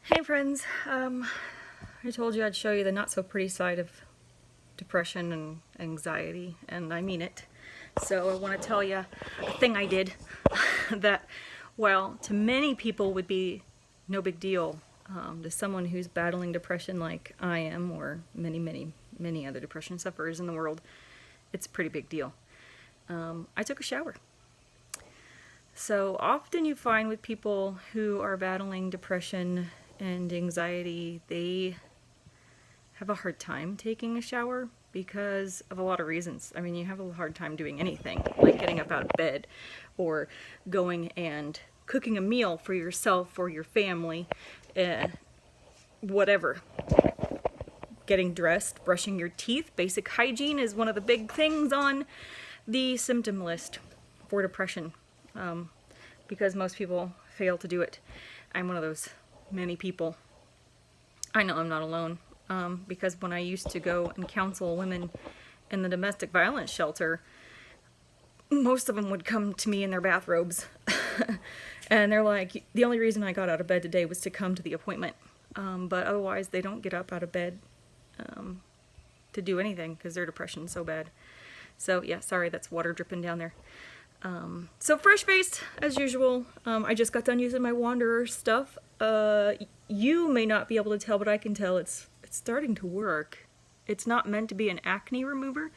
Hey friends, I told you I'd show you the not so pretty side of depression and anxiety, and I mean it. So I want to tell you a thing I did that, well, to many people would be no big deal. To someone who's battling depression like I am, or many other depression sufferers in the world, it's a pretty big deal. I took a shower. So often you find with people who are battling depression and anxiety, they have a hard time taking a shower because of a lot of reasons. I mean, you have a hard time doing anything, like getting up out of bed or going and cooking a meal for yourself or your family, whatever. Getting dressed, brushing your teeth, basic hygiene is one of the big things on the symptom list for depression, because most people fail to do it. I'm one of those many people. I know I'm not alone, because when I used to go and counsel women in the domestic violence shelter, most of them would come to me in their bathrobes and they're like, the only reason I got out of bed today was to come to the appointment, but otherwise they don't get up out of bed to do anything because their depression's so bad. So yeah, sorry, that's water dripping down there. So fresh-faced, as usual. I just got done using my Wanderer stuff. You may not be able to tell, but I can tell it's starting to work. It's not meant to be an acne remover,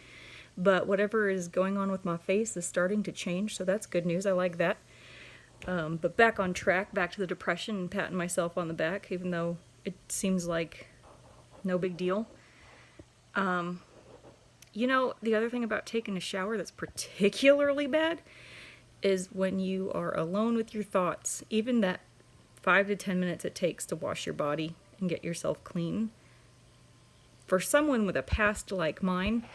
but whatever is going on with my face is starting to change, so that's good news. I like that. But back on track, back to the depression and patting myself on the back, even though it seems like no big deal. You know, the other thing about taking a shower that's particularly bad is when you are alone with your thoughts. Even that 5 to 10 minutes it takes to wash your body and get yourself clean. For someone with a past like mine,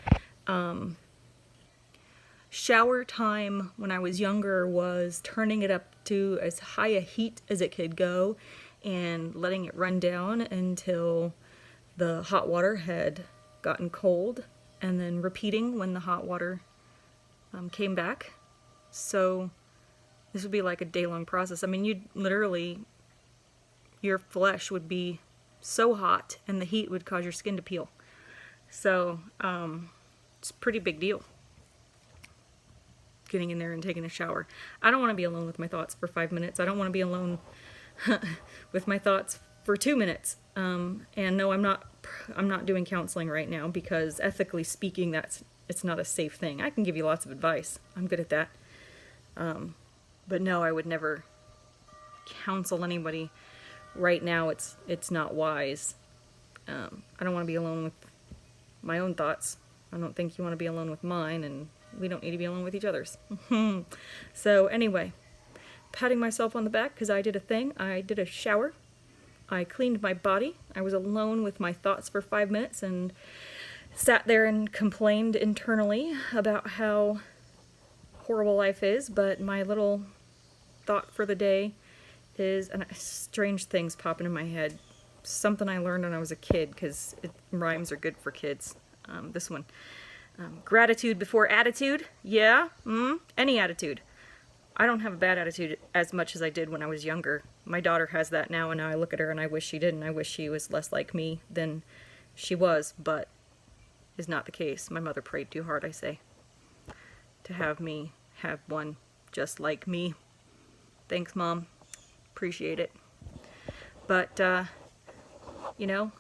shower time when I was younger was turning it up to as high a heat as it could go and letting it run down until the hot water had gotten cold, and then repeating when the hot water came back. So this would be like a day-long process. I mean, you'd literally, your flesh would be so hot and the heat would cause your skin to peel. So it's a pretty big deal getting in there and taking a shower. I don't want to be alone with my thoughts for 5 minutes. I don't want to be alone with my thoughts for 2 minutes. And no, I'm not doing counseling right now because ethically speaking, it's not a safe thing. I can give you lots of advice. I'm good at that. But no, I would never counsel anybody right now. It's not wise. I don't want to be alone with my own thoughts. I don't think you want to be alone with mine, and we don't need to be alone with each other's. So anyway, patting myself on the back because I did a thing. I did a shower. I cleaned my body. I was alone with my thoughts for 5 minutes and sat there and complained internally about how horrible life is, but my little thought for the day is, and strange things popping in my head, something I learned when I was a kid, because rhymes are good for kids. This one, gratitude before attitude. Yeah, any attitude. I don't have a bad attitude as much as I did when I was younger. My daughter has that now, and now I look at her and I wish she didn't. I wish she was less like me than she was, but is not the case. My mother prayed too hard, I say, to have me have one just like me. Thanks, Mom. Appreciate it. But, you know,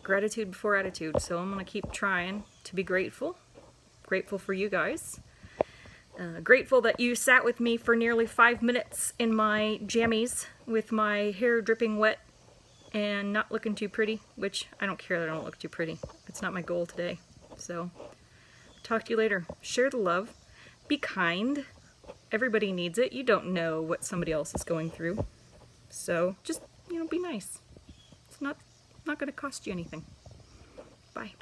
gratitude before attitude. So I'm going to keep trying to be grateful. Grateful for you guys. Grateful that you sat with me for nearly 5 minutes in my jammies with my hair dripping wet and not looking too pretty, which I don't care that I don't look too pretty. It's not my goal today. So, talk to you later. Share the love. Be kind. Everybody needs it. You don't know what somebody else is going through. So, just, be nice. It's not going to cost you anything. Bye.